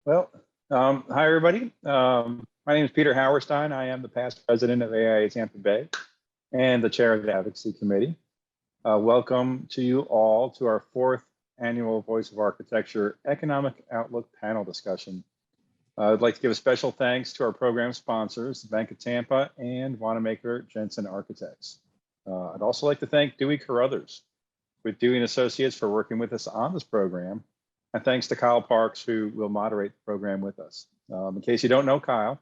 Well, hi, everybody. My name is Peter Howerstein. I am the past president of AIA Tampa Bay and the chair of the Advocacy Committee. Welcome to you all to our fourth annual Voice of Architecture Economic Outlook panel discussion. I'd like to give a special thanks to our program sponsors, the Bank of Tampa and Wanamaker Jensen Architects. I'd also like to thank Dewey Carruthers with Dewey and Associates for working with us on this program. And thanks to Kyle Parks, who will moderate the program with us. In case you don't know Kyle,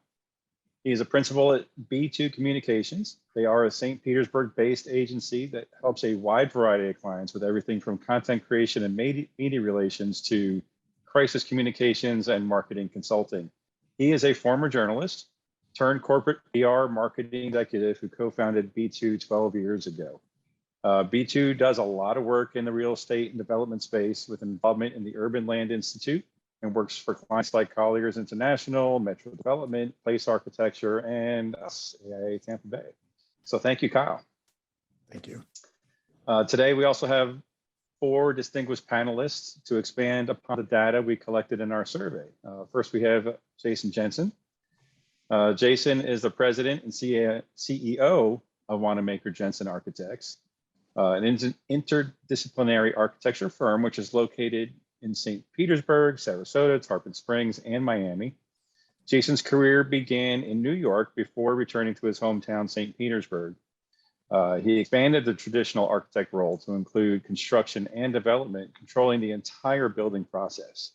he's a principal at B2 Communications. They are a St. Petersburg-based agency that helps a wide variety of clients with everything from content creation and media relations to crisis communications and marketing consulting. He is a former journalist turned corporate PR marketing executive who co-founded B2 12 years ago. B2 does a lot of work in the real estate and development space with involvement in the Urban Land Institute and works for clients like Colliers International, Metro Development, Place Architecture, and us, AIA Tampa Bay. So thank you, Kyle. Thank you. Today, we also have 4 distinguished panelists to expand upon the data we collected in our survey. First, we have Jason Jensen. Jason is the president and CEO of Wanamaker Jensen Architects, an interdisciplinary architecture firm which is located in St. Petersburg, Sarasota, Tarpon Springs, and Miami. Jason's career began in New York before returning to his hometown, St. Petersburg. He expanded the traditional architect role to include construction and development, controlling the entire building process.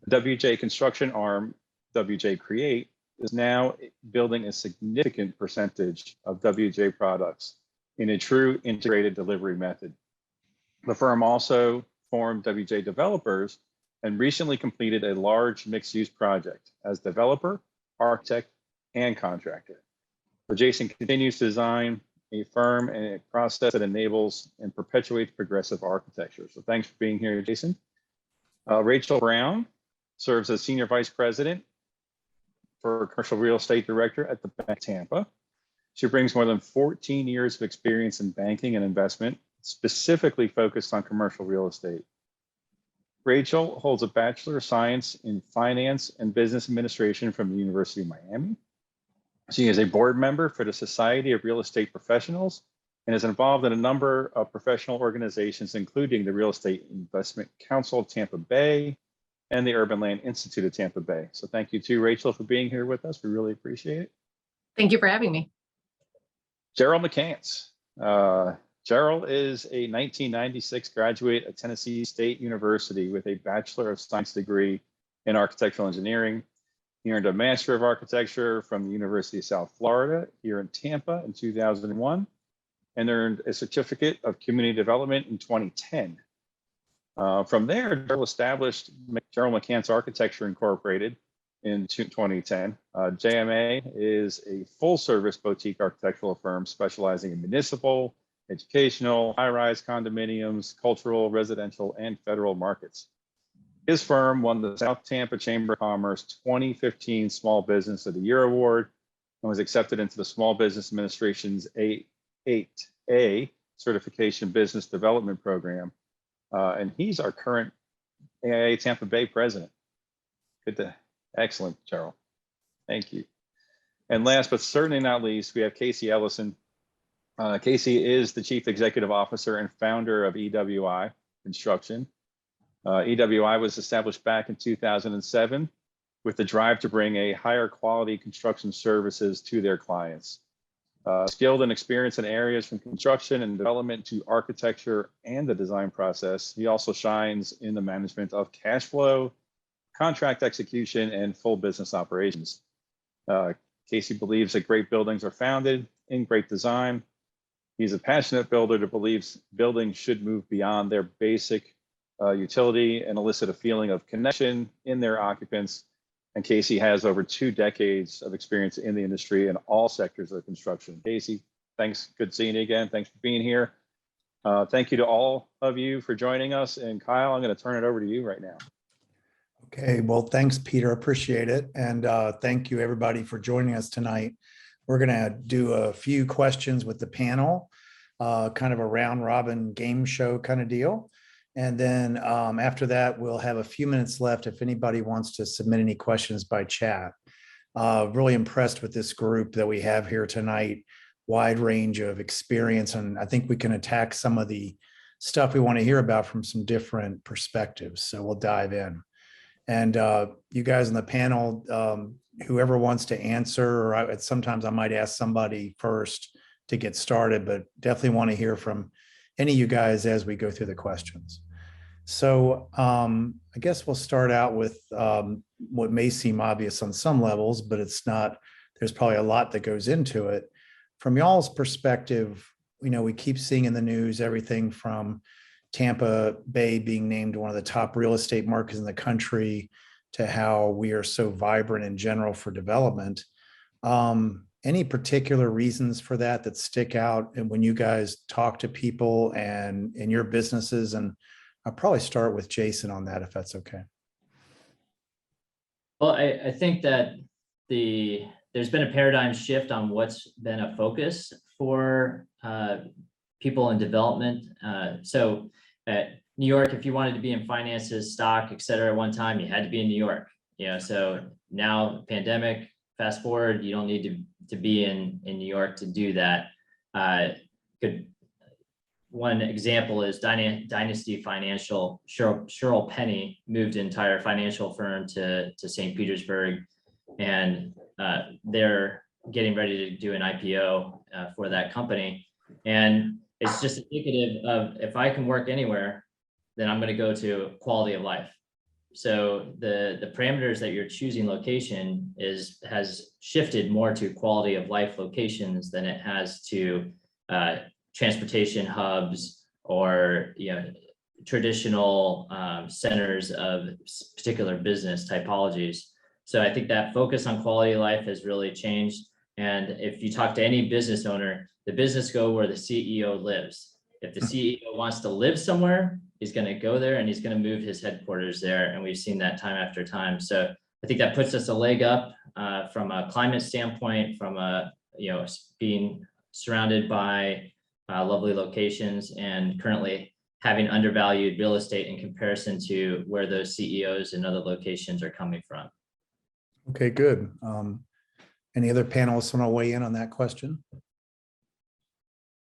The WJ Construction arm, WJ Create, is now building a significant percentage of WJ products in a true integrated delivery method. The firm also formed WJ Developers and recently completed a large mixed-use project as developer, architect, and contractor. So Jason continues to design a firm and a process that enables and perpetuates progressive architecture. So thanks for being here, Jason. Rachael Brown serves as Senior Vice President for Commercial Real Estate Director at the Bank of Tampa. She brings more than 14 years of experience in banking and investment, specifically focused on commercial real estate. Rachael holds a Bachelor of Science in Finance and Business Administration from the University of Miami. She is a board member for the Society of Real Estate Professionals and is involved in a number of professional organizations, including the Real Estate Investment Council of Tampa Bay and the Urban Land Institute of Tampa Bay. So thank you to Rachael for being here with us. We really appreciate it. Thank you for having me. Jerel McCants. Jerel is a 1996 graduate at Tennessee State University with a Bachelor of Science degree in Architectural Engineering. He earned a Master of Architecture from the University of South Florida here in Tampa in 2001 and earned a Certificate of Community Development in 2010. From there, Jerel established Jerel McCants Architecture Incorporated in 2010. JMA is a full-service boutique architectural firm specializing in municipal, educational, high-rise condominiums, cultural, residential, and federal markets. His firm won the South Tampa Chamber of Commerce 2015 Small Business of the Year Award and was accepted into the Small Business Administration's 8A Certification Business Development Program. And he's our current AIA Tampa Bay president. Excellent, Jerel. Thank you. And last but certainly not least, we have Casey Ellison. Casey is the Chief Executive Officer and founder of EWI Construction. EWI was established back in 2007 with the drive to bring a higher quality construction services to their clients. Skilled and experienced in areas from construction and development to architecture and the design process, he also shines in the management of cash flow, contract execution, and full business operations. Casey believes that great buildings are founded in great design. He's a passionate builder that believes buildings should move beyond their basic utility and elicit a feeling of connection in their occupants. And Casey has over 2 decades of experience in the industry in all sectors of construction. Casey, thanks. Good seeing you again. Thanks for being here. Thank you to all of you for joining us. And Kyle, I'm going to turn it over to you right now. Okay, well, thanks, Peter. Appreciate it. And thank you, everybody, for joining us tonight. We're going to do a few questions with the panel, kind of a round robin game show kind of deal. And then after that, we'll have a few minutes left if anybody wants to submit any questions by chat. Really impressed with this group that we have here tonight, wide range of experience. And I think we can attack some of the stuff we want to hear about from some different perspectives. So we'll dive in. And you guys on the panel, whoever wants to answer, or sometimes I might ask somebody first to get started, but definitely want to hear from any of you guys as we go through the questions. So I guess we'll start out with what may seem obvious on some levels, but it's not. There's probably a lot that goes into it. From y'all's perspective, we keep seeing in the news everything from Tampa Bay being named one of the top real estate markets in the country to how we are so vibrant in general for development. Any particular reasons for that stick out and when you guys talk to people and in your businesses? And I'll probably start with Jason on that, if that's okay. Well, I think that there's been a paradigm shift on what's been a focus for people in development. So at New York, if you wanted to be in finances, stock, et cetera, at one time, you had to be in New York. So now pandemic, fast forward, you don't need to be in New York to do that. One example is Dynasty Financial. Cheryl Penny moved an entire financial firm to St. Petersburg, and they're getting ready to do an IPO for that company. And it's just indicative of, if I can work anywhere, then I'm going to go to quality of life. So the parameters that you're choosing location has shifted more to quality of life locations than it has to transportation hubs or traditional centers of particular business typologies. So I think that focus on quality of life has really changed. And if you talk to any business owner, the business go where the CEO lives. If the CEO wants to live somewhere, he's going to go there and he's going to move his headquarters there. And we've seen that time after time. So I think that puts us a leg up from a climate standpoint, from being surrounded by lovely locations and currently having undervalued real estate in comparison to where those CEOs and other locations are coming from. Okay, good. Any other panelists want to weigh in on that question?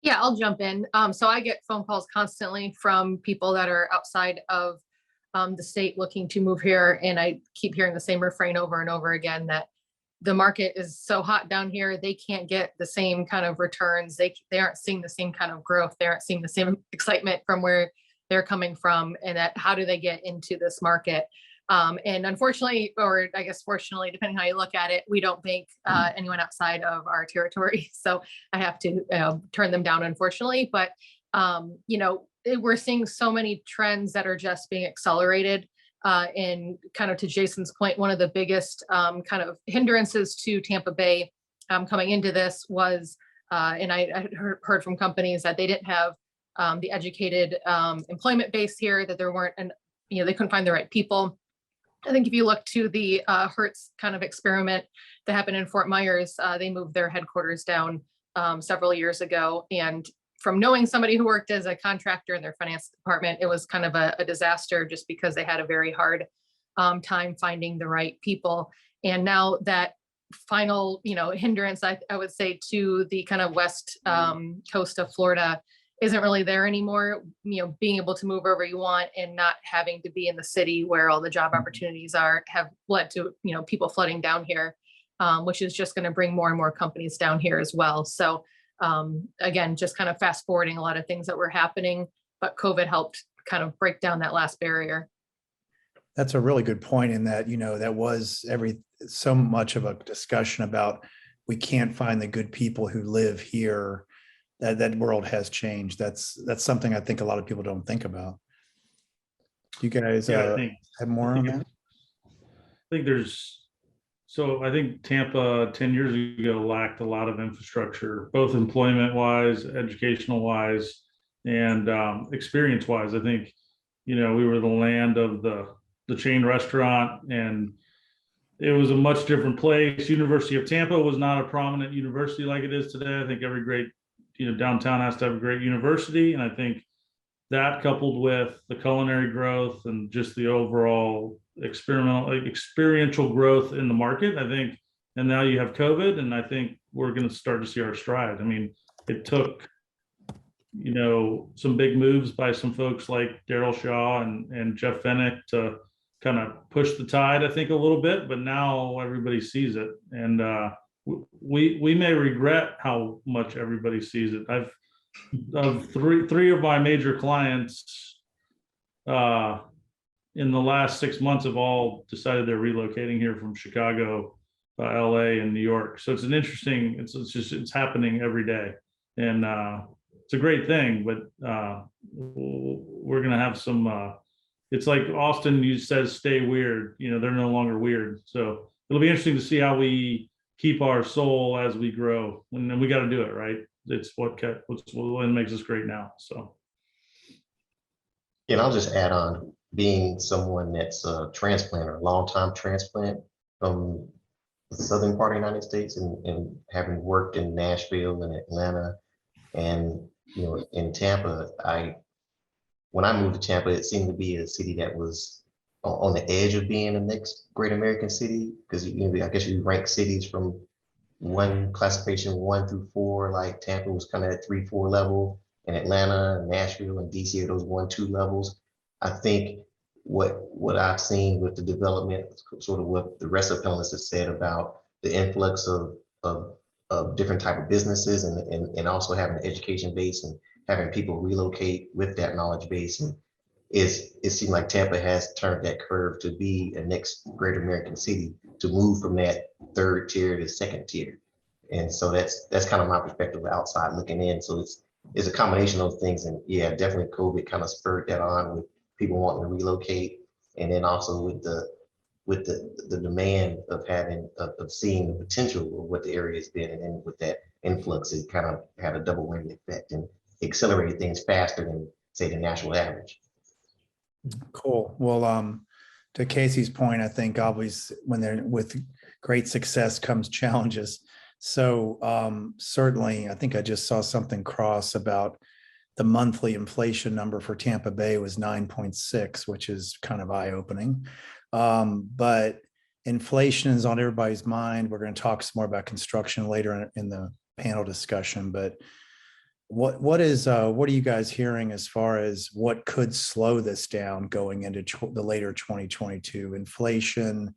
Yeah, I'll jump in. So I get phone calls constantly from people that are outside of the state looking to move here. And I keep hearing the same refrain over and over again, that the market is so hot down here, they can't get the same kind of returns. They aren't seeing the same kind of growth. They aren't seeing the same excitement from where they're coming from, and that how do they get into this market? And unfortunately, or I guess fortunately, depending how you look at it, we don't bank anyone outside of our territory. So I have to turn them down, unfortunately. But, we're seeing so many trends that are just being accelerated. And kind of to Jason's point, one of the biggest kind of hindrances to Tampa Bay coming into this was, and I heard from companies that they didn't have the educated employment base here, that there weren't, they couldn't find the right people. I think if you look to the Hertz kind of experiment that happened in Fort Myers, they moved their headquarters down several years ago. And from knowing somebody who worked as a contractor in their finance department, it was kind of a disaster, just because they had a very hard time finding the right people. And now that final, hindrance, I would say, to the kind of west coast of Florida isn't really there anymore. Being able to move wherever you want and not having to be in the city where all the job opportunities are have led to, people flooding down here, which is just going to bring more and more companies down here as well. So again, just kind of fast forwarding a lot of things that were happening, but COVID helped kind of break down that last barrier. That's a really good point, in that, that was so much of a discussion about, we can't find the good people who live here. That world has changed. That's something I think a lot of people don't think about. You guys have more on that? I think Tampa 10 years ago lacked a lot of infrastructure, both employment wise, educational wise, and experience wise. I think, we were the land of the chain restaurant, and it was a much different place. University of Tampa was not a prominent university like it is today. I think every great, downtown has to have a great university. And I think that coupled with the culinary growth and just the overall experiential growth in the market, I think, and now you have COVID, and I think we're going to start to see our stride. I mean, it took, some big moves by some folks like Daryl Shaw and Jeff Fennick to kind of push the tide, I think, a little bit, but now everybody sees it. And we may regret how much everybody sees it. Of three of my major clients in the last 6 months have all decided they're relocating here from Chicago, LA, and New York. So it's an interesting, it's happening every day. And it's a great thing, but we're going to have some, it's like Austin says, stay weird. They're no longer weird. So it'll be interesting to see how we keep our soul as we grow. And then we got to do it, right? It's what makes us great now. So. And I'll just add on, being someone that's a transplanter, a long-time transplant from the southern part of the United States, and having worked in Nashville and Atlanta and in Tampa, when I moved to Tampa, it seemed to be a city that was on the edge of being the next great American city, because I guess you rank cities from one classification 1 through 4, like Tampa was kind of at 3-4 level, and Atlanta, Nashville, and DC are those 1-2 levels. I think what I've seen with the development, sort of what the rest of the panelists have said about the influx of different type of businesses, and also having an education base and having people relocate with that knowledge base, and it seems like Tampa has turned that curve to be a next great American city, to move from that 3rd tier to 2nd tier. And so that's kind of my perspective outside looking in. So it's a combination of things. And yeah, definitely COVID kind of spurred that on, with people wanting to relocate. And then also with the demand of seeing the potential of what the area has been. And then with that influx, it kind of had a double whammy effect and accelerated things faster than, say, the national average. Cool. Well, to Casey's point, I think always when they're with great success comes challenges. So certainly, I think I just saw something cross about the monthly inflation number for Tampa Bay was 9.6, which is kind of eye-opening. But inflation is on everybody's mind. We're going to talk some more about construction later in the panel discussion. But what are you guys hearing as far as what could slow this down going into the later 2022? Inflation,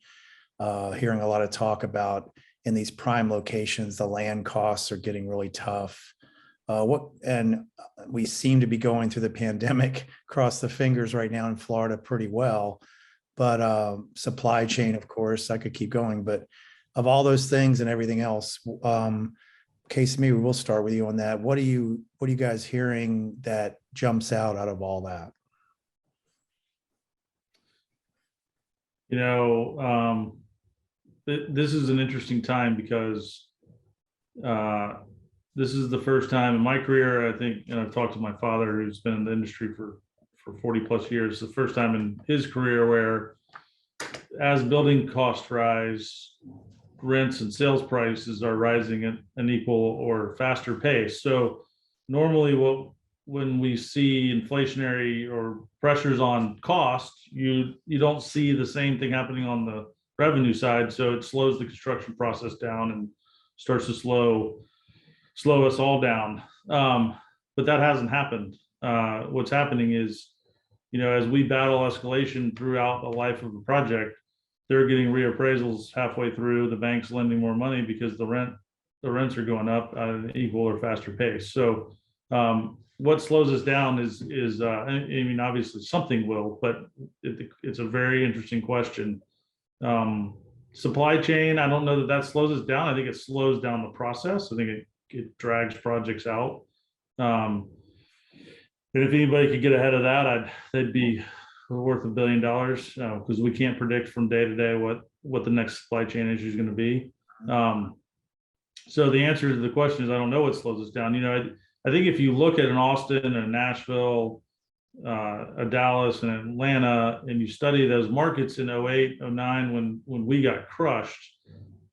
hearing a lot of talk about in these prime locations, the land costs are getting really tough. And we seem to be going through the pandemic, cross the fingers right now in Florida pretty well. But supply chain, of course, I could keep going. But of all those things and everything else, Casey, maybe we'll start with you on that. What are you guys hearing that jumps out of all that? This is an interesting time because this is the first time in my career, I think, and I've talked to my father, who's been in the industry for 40 plus years, the first time in his career where, as building costs rise, rents and sales prices are rising at an equal or faster pace. So normally when we see inflationary or pressures on cost, you don't see the same thing happening on the revenue side. So it slows the construction process down and starts to slow us all down. But that hasn't happened. What's happening is, as we battle escalation throughout the life of the project, they're getting reappraisals halfway through, the bank's lending more money because the rents are going up at an equal or faster pace. So what slows us down is obviously something will, but it's a very interesting question. Supply chain, I don't know that slows us down. I think it slows down the process. I think it drags projects out. And if anybody could get ahead of that, they'd be worth $1 billion, because we can't predict from day to day what the next supply chain issue is going to be. So the answer to the question is, I don't know what slows us down. I think if you look at an Austin, a Nashville, a Dallas, and Atlanta, and you study those markets in 08, 09, when we got crushed,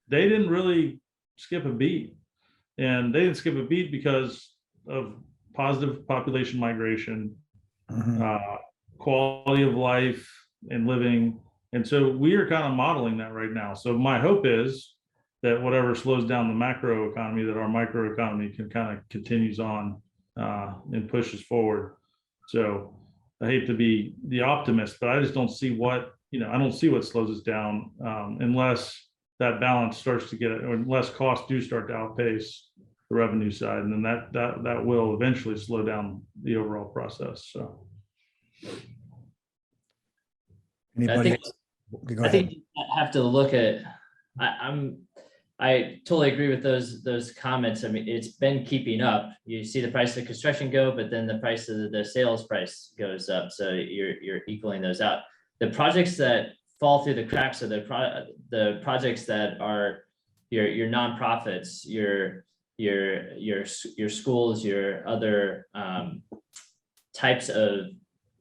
they didn't really skip a beat. And they didn't skip a beat because of positive population migration, quality of life and living. And so we are kind of modeling that right now. So my hope is that whatever slows down the macro economy, that our micro economy can kind of continues on and pushes forward. So I hate to be the optimist, but I just don't see what, I don't see what slows us down unless that balance starts to get, or unless costs do start to outpace the revenue side. And then that will eventually slow down the overall process. So. Anybody? Go I ahead. think you have to look at, I totally agree with those comments. I mean, it's been keeping up. You see the price of construction go, but then the price of the sales price goes up. So you're equaling those out. The projects that fall through the cracks are the projects that are your nonprofits, your schools, your other types of,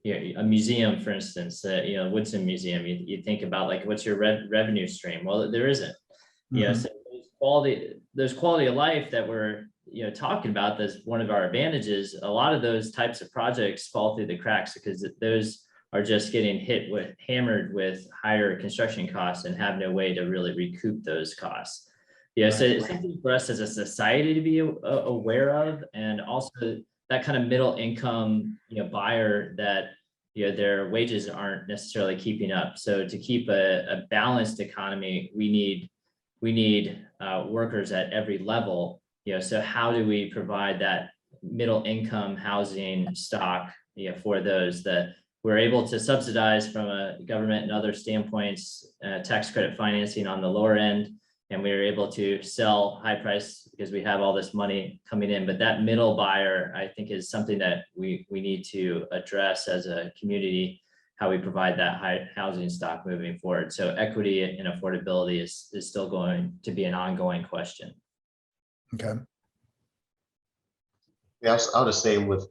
a museum, for instance, Woodson Museum. You think about like, what's your revenue stream? Well, there isn't. So there's quality of life that we're talking about. That's one of our advantages. A lot of those types of projects fall through the cracks because those are just getting hammered with higher construction costs and have no way to really recoup those costs. So it's something for us as a society to be aware of, and also that kind of middle income buyer that their wages aren't necessarily keeping up. So to keep a balanced economy, we need workers at every level. So how do we provide that middle income housing stock for those that we're able to subsidize from a government and other standpoints, tax credit financing on the lower end, and we are able to sell high price because we have all this money coming in. But that middle buyer, I think, is something that we need to address as a community, how we provide that high housing stock moving forward. So equity and affordability is still going to be an ongoing question. Okay. Yeah, I'll just say with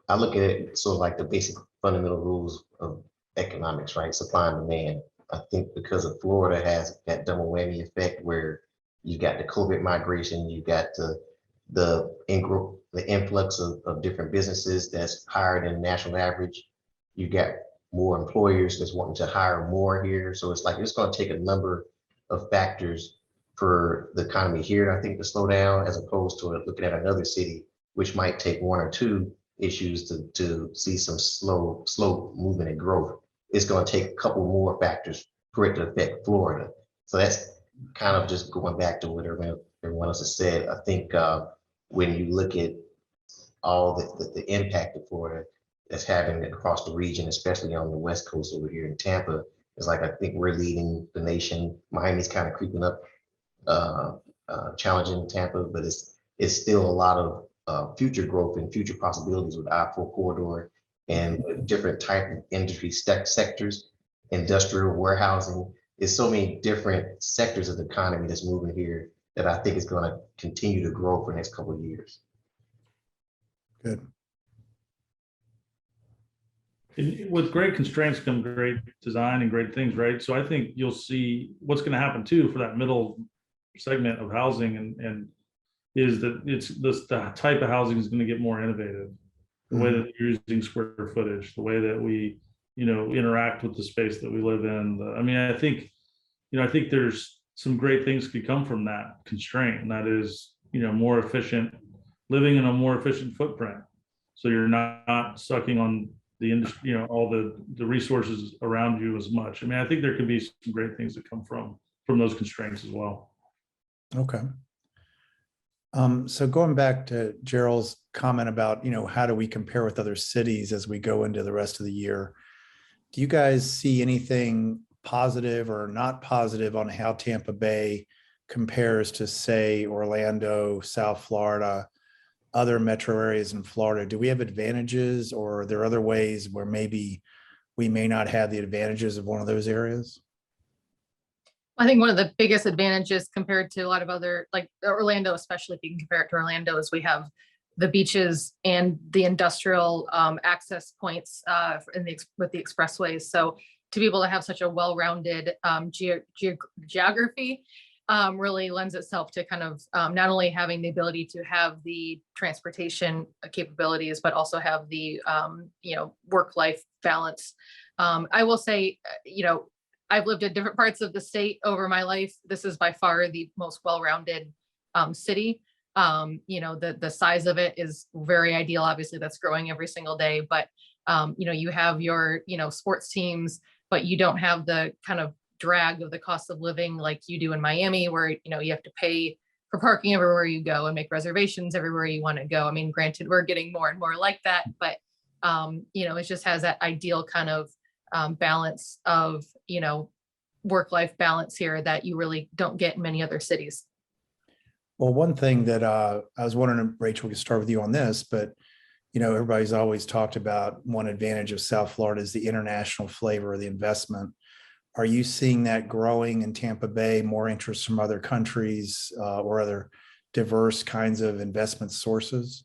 I look at it sort of like the basic fundamental rules of economics, right? Supply and demand. I think because of Florida has that double whammy effect where you got the COVID migration, you got the influx of different businesses that's higher than national average. You got more employers that's wanting to hire more here. So it's like, it's going to take a number of factors for the economy here, I think, to slow down, as opposed to looking at another city, which might take one or two issues to see some slow movement and growth. It's going to take a couple more factors for it to affect Florida. So that's kind of just going back to what everyone else has said. I think when you look at all the impact of Florida that's having across the region, especially on the West Coast over here in Tampa, it's like, I think we're leading the nation. Miami's kind of creeping up, challenging Tampa, but it's still a lot of future growth and future possibilities with I-4 corridor and different type of industry sectors, industrial, warehousing. There's so many different sectors of the economy that's moving here that I think is going to continue to grow for the next couple of years. Good. With great constraints come great design and great things, right? So I think you'll see what's going to happen too for that middle segment of housing, and is that the type of housing is going to get more innovative. The way that you're using square footage, the way that we, interact with the space that we live in. I mean, I think there's some great things could come from that constraint, and that is, more efficient living in a more efficient footprint. So you're not sucking on the industry, all the resources around you as much. I mean, I think there could be some great things that come from those constraints as well. Okay. So going back to Jerel's comment about, how do we compare with other cities as we go into the rest of the year? Do you guys see anything positive or not positive on how Tampa Bay compares to, say, Orlando, South Florida, other metro areas in Florida? Do we have advantages, or are there other ways where maybe we may not have the advantages of one of those areas? I think one of the biggest advantages compared to a lot of other, like Orlando, especially if you can compare it to Orlando, is we have the beaches and the industrial access points with the expressways. So to be able to have such a well-rounded geography really lends itself to kind of not only having the ability to have the transportation capabilities, but also have the work-life balance. I will say, I've lived in different parts of the state over my life. This is by far the most well-rounded city. The size of it is very ideal. Obviously, that's growing every single day, but you have your sports teams, but you don't have the kind of drag of the cost of living like you do in Miami, where you have to pay for parking everywhere you go and make reservations everywhere you want to go. I mean, granted, we're getting more and more like that, but it just has that ideal kind of balance of work-life balance here that you really don't get in many other cities. Well, one thing that I was wondering, Rachel, we could start with you on this, but everybody's always talked about one advantage of South Florida is the international flavor of the investment. Are you seeing that growing in Tampa Bay, more interest from other countries or other diverse kinds of investment sources?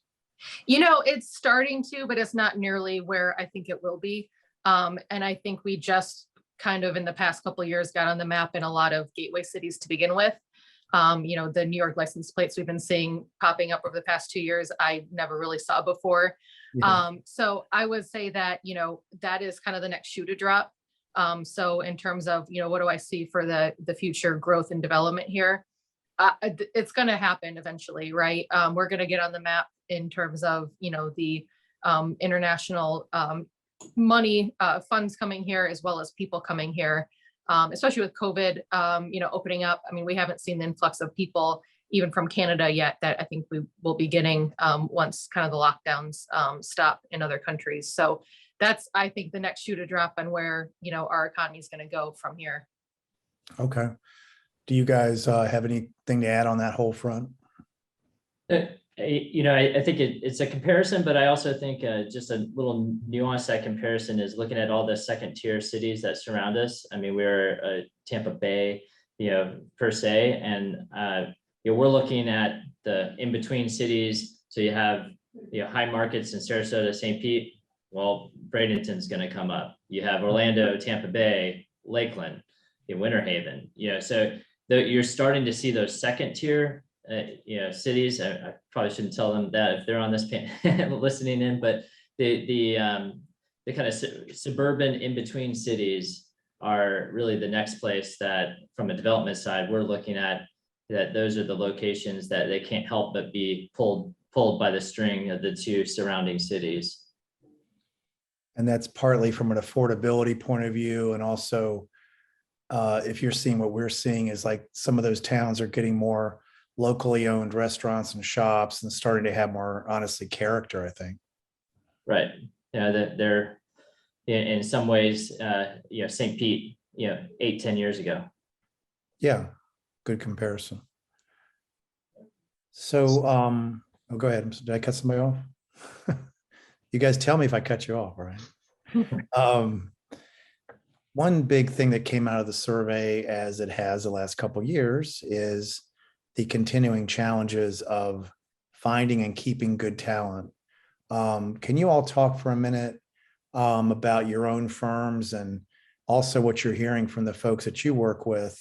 It's starting to, but it's not nearly where I think it will be. And I think we just kind of in the past couple of years got on the map in a lot of gateway cities to begin with. The New York license plates we've been seeing popping up over the past 2 years, I never really saw before. Yeah. So I would say that, that is kind of the next shoe to drop. So in terms of, what do I see for the future growth and development here? It's going to happen eventually, right? We're going to get on the map in terms of, the international money, funds coming here, as well as people coming here, especially with COVID, opening up. I mean, we haven't seen the influx of people even from Canada yet that I think we will be getting once kind of the lockdowns stop in other countries. So that's, I think, the next shoe to drop on where, our economy is going to go from here. Okay. Do you guys have anything to add on that whole front? I think it's a comparison, but I also think just a little nuance that comparison is looking at all the second tier cities that surround us. I mean, we're Tampa Bay, per se, and we're looking at the in-between cities. So you have high markets in Sarasota, St. Pete. Well, Bradenton's going to come up. You have Orlando, Tampa Bay, Lakeland, Winter Haven. So you're starting to see those second tier cities. I probably shouldn't tell them that if they're on this panel listening in, but the kind of suburban in between cities are really the next place that, from a development side, we're looking at. That those are the locations that they can't help but be pulled by the string of the two surrounding cities. And that's partly from an affordability point of view, and also if you're seeing what we're seeing is like some of those towns are getting more locally owned restaurants and shops and starting to have more, honestly, character, I think. Right. They're in some ways, St. Pete, 8-10 years ago. Yeah, good comparison. So, go ahead. Did I cut somebody off? You guys tell me if I cut you off, right? One big thing that came out of the survey, as it has the last couple of years, is the continuing challenges of finding and keeping good talent. Can you all talk for a minute about your own firms and also what you're hearing from the folks that you work with?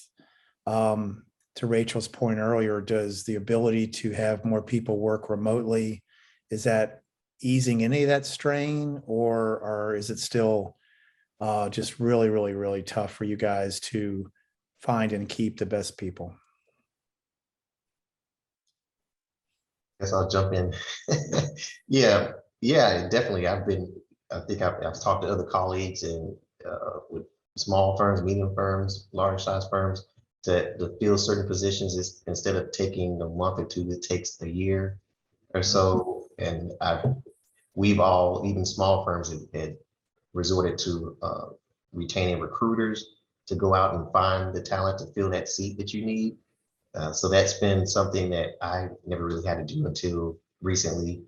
To Rachel's point earlier, does the ability to have more people work remotely, is that easing any of that strain, or is it still just really, really, really tough for you guys to find and keep the best people? Guess I'll jump in. Yeah, definitely. I think I've talked to other colleagues and with small firms, medium firms, large size firms, to fill certain positions is, instead of taking a month or two, it takes a year or so. And we've all, even small firms, had resorted to retaining recruiters to go out and find the talent to fill that seat that you need. So that's been something that I never really had to do until recently.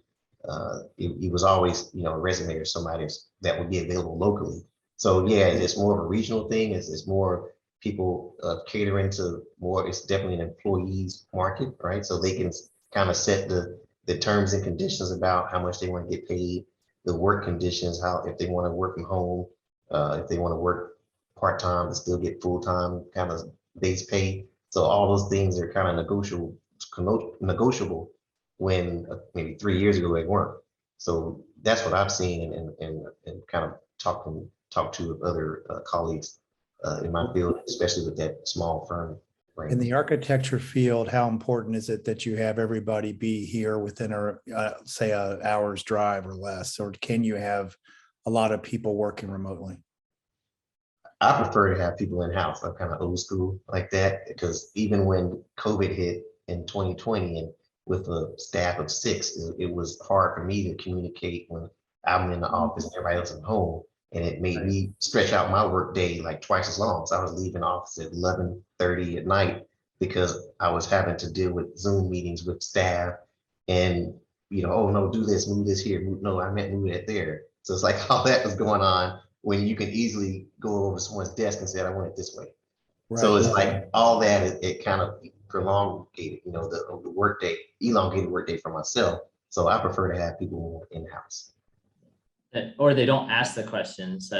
It was always, a resume or somebody that would be available locally. So yeah, it's more of a regional thing. It's more people catering to more. It's definitely an employees market, right? So they can kind of set the terms and conditions about how much they want to get paid, the work conditions, how, if they want to work from home, if they want to work part-time and still get full-time kind of base pay. So all those things are kind of negotiable when maybe 3 years ago they weren't. So that's what I've seen and kind of talked to with other colleagues in my field, especially with that small firm. In the architecture field, how important is it that you have everybody be here within say a hour's drive or less, or can you have a lot of people working remotely? I prefer to have people in-house. I'm kind of old school like that, because even when COVID hit in 2020 and with a staff of 6, it was hard for me to communicate when I'm in the office and everybody else at home. And it made me stretch out my work day like twice as long. So I was leaving the office at 11:30 at night because I was having to deal with Zoom meetings with staff and, oh no, do this, move this here. No, I meant move it there. So it's like all that was going on when you can easily go over someone's desk and say, I want it this way. Right. So it's like all that, it kind of prolonged, the workday, elongated workday for myself. So I prefer to have people more in-house. Or they don't ask the questions.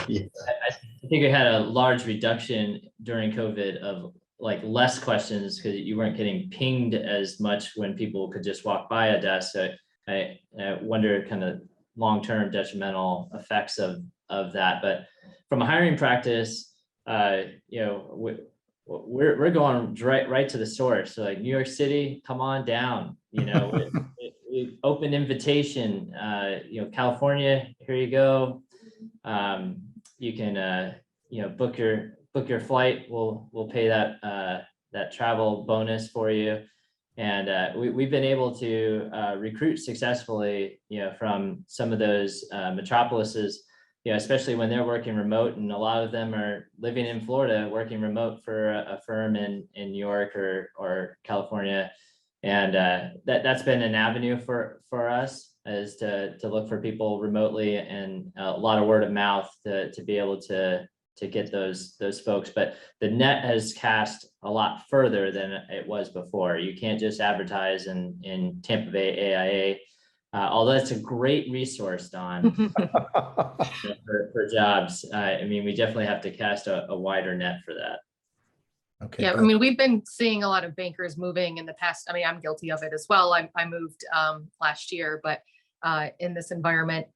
Yeah. I think we had a large reduction during COVID of like less questions because you weren't getting pinged as much when people could just walk by a desk. So I wonder kind of long-term detrimental effects of that. But from a hiring practice, we're going right to the source. So like New York City, come on down. We open invitation. California, here you go. You can book your flight. We'll pay that travel bonus for you. And we've been able to recruit successfully, from some of those metropolises, especially when they're working remote, and a lot of them are living in Florida, working remote for a firm in New York or California. And that's been an avenue for us, is to look for people remotely, and a lot of word of mouth to be able to get those folks. But the net has cast a lot further than it was before. You can't just advertise in Tampa Bay AIA, although it's a great resource, Don, for jobs. We definitely have to cast a wider net for that. Okay. Yeah, good. we've been seeing a lot of bankers moving in the past. I'm guilty of it as well. I moved last year, but in this environment.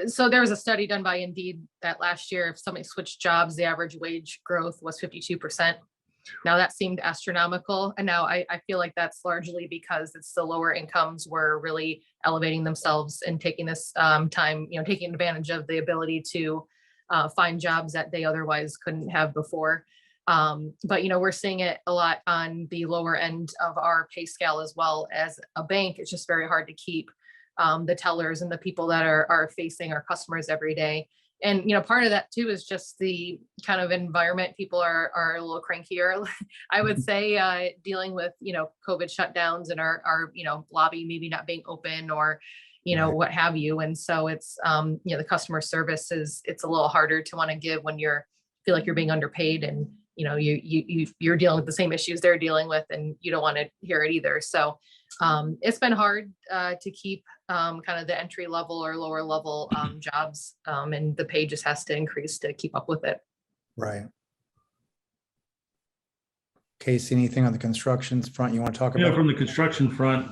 So there was a study done by Indeed that last year, if somebody switched jobs, the average wage growth was 52%. Now that seemed astronomical. And now I feel like that's largely because it's the lower incomes were really elevating themselves and taking this time, taking advantage of the ability to find jobs that they otherwise couldn't have before. But we're seeing it a lot on the lower end of our pay scale as well. As a bank, it's just very hard to keep the tellers and the people that are facing our customers every day. And part of that too is just the kind of environment. People are a little crankier, I would say, dealing with COVID shutdowns and our lobby maybe not being open, or Right. what have you. And so it's the customer service it's a little harder to want to give when feel like you're being underpaid, and you're dealing with the same issues they're dealing with, and you don't want to hear it either. So it's been hard to keep kind of the entry level or lower level jobs, and the pay just has to increase to keep up with it. Right. Casey, anything on the construction front you want to talk about? From the construction front,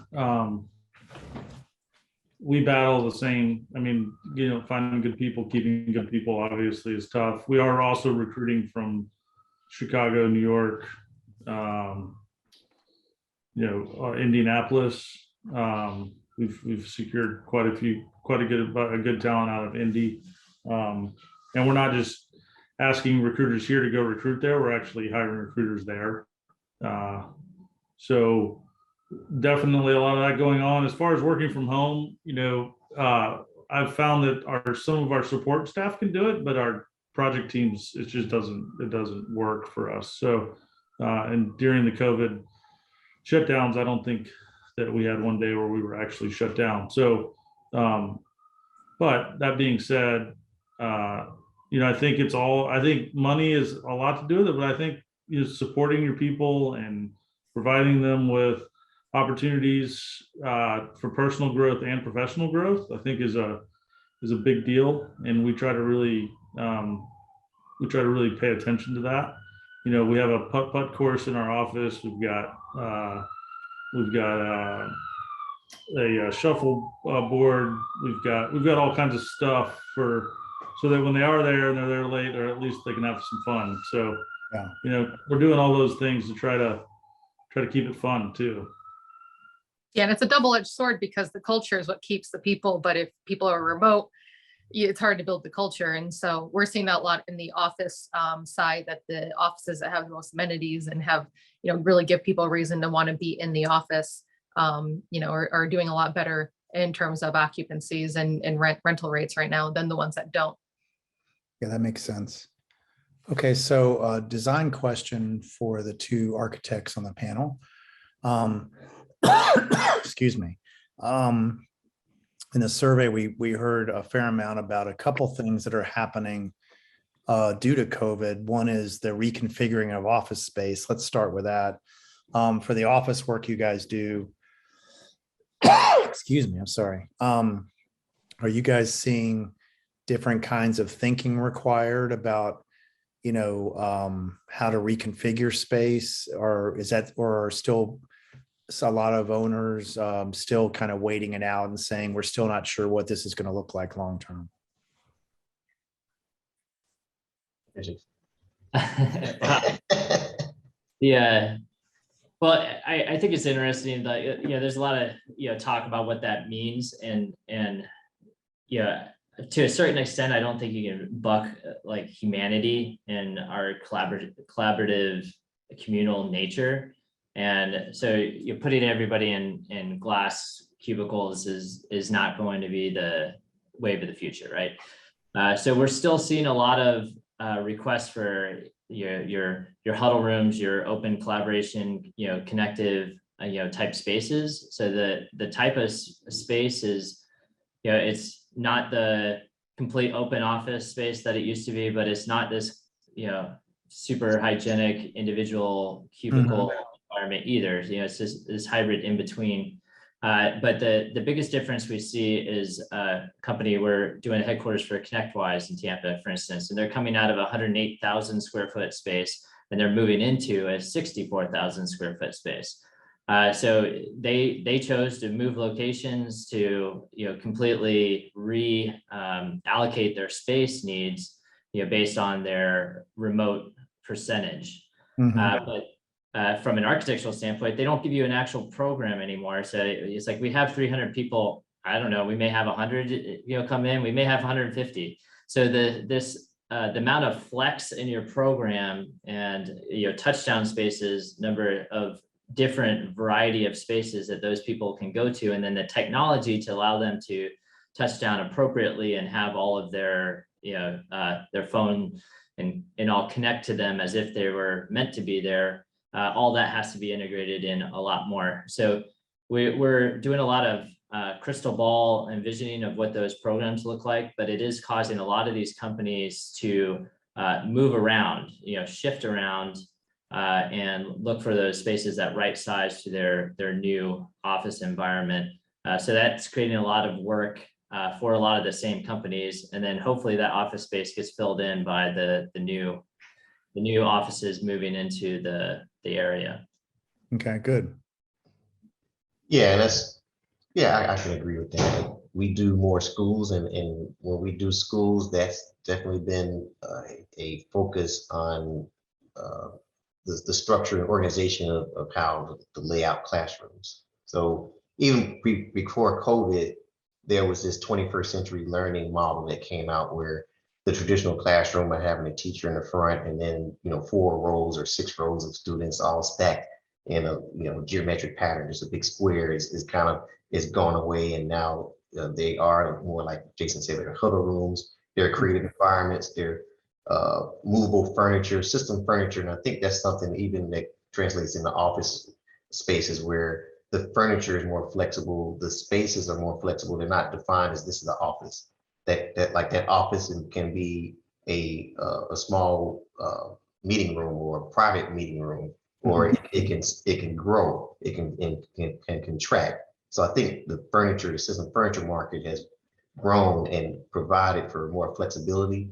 we battle the same. Finding good people, keeping good people obviously is tough. We are also recruiting from Chicago, New York, Indianapolis. We've secured quite a good talent out of Indy, and we're not just asking recruiters here to go recruit there. We're actually hiring recruiters there. So definitely a lot of that going on. As far as working from home, I've found that some of our support staff can do it, but our project teams, it just doesn't work for us. So, and during the COVID shutdowns, I don't think that we had one day where we were actually shut down. So, but that being said, I think money is a lot to do with it, but I think supporting your people and providing them with opportunities for personal growth and professional growth, I think is a big deal, and we try to really pay attention to that. we have a putt course in our office. We've got a shuffle board. We've got all kinds of stuff so that when they are there and they're there late, or at least they can have some fun. So, Yeah. we're doing all those things to try to keep it fun too. Yeah, and it's a double-edged sword because the culture is what keeps the people, but if people are remote, it's hard to build the culture. And so we're seeing that a lot in the office side, that the offices that have the most amenities and have, really give people a reason to want to be in the office, are doing a lot better in terms of occupancies and rental rates right now than the ones that don't. Yeah, that makes sense. Okay, so design question for the two architects on the panel. Excuse me. In the survey, we heard a fair amount about a couple things that are happening due to COVID. One is the reconfiguring of office space. Let's start with that. For the office work you guys do, excuse me, I'm sorry. Are you guys seeing different kinds of thinking required about, how to reconfigure space, or are still a lot of owners still kind of waiting it out and saying, we're still not sure what this is going to look like long term? Yeah. Well, I think it's interesting that, there's a lot of, talk about what that means, and to a certain extent, I don't think you can buck like humanity and our collaborative communal nature. And so you're putting everybody in glass cubicles is not going to be the wave of the future, right? So we're still seeing a lot of requests for your huddle rooms, your open collaboration, connective, type spaces. So the type of space is, it's not the complete open office space that it used to be, but it's not this, super hygienic individual cubicle environment either. It's just this hybrid in between. But the biggest difference we see is a company we're doing headquarters for ConnectWise in Tampa, for instance, and they're coming out of a 108,000 square foot space, and they're moving into a 64,000 square foot space. So they chose to move locations to completely allocate their space needs based on their remote percentage. But from an architectural standpoint, they don't give you an actual program anymore. So it's like we have 300 people. I don't know. We may have 100 come in. We may have 150. So the amount of flex in your program and touchdown spaces, number of different variety of spaces that those people can go to, and then the technology to allow them to touch down appropriately and have all of their their phone and all connect to them as if they were meant to be there. All that has to be integrated in a lot more. So we're doing a lot of crystal ball envisioning of what those programs look like, but it is causing a lot of these companies to move around, shift around, and look for those spaces that right size to their new office environment. So that's creating a lot of work for a lot of the same companies, and then hopefully that office space gets filled in by the new offices moving into the area. Okay, good. Yeah, I can agree with that. We do more schools, and when we do schools, that's definitely been a focus on the structure and organization of how to lay out classrooms. So even before COVID, there was this 21st century learning model that came out where the traditional classroom of having a teacher in the front and then 4 rows or 6 rows of students all stacked in a geometric pattern, just a big square is gone away, and now they are more like Jason said, they're huddle rooms, they're creative environments, they're movable furniture, system furniture, and I think that's something even that translates into office spaces where the furniture is more flexible, the spaces are more flexible. They're not defined as this is the office. That office can be a small meeting room or a private meeting room, or it can grow, it can contract. So I think the system furniture market has grown and provided for more flexibility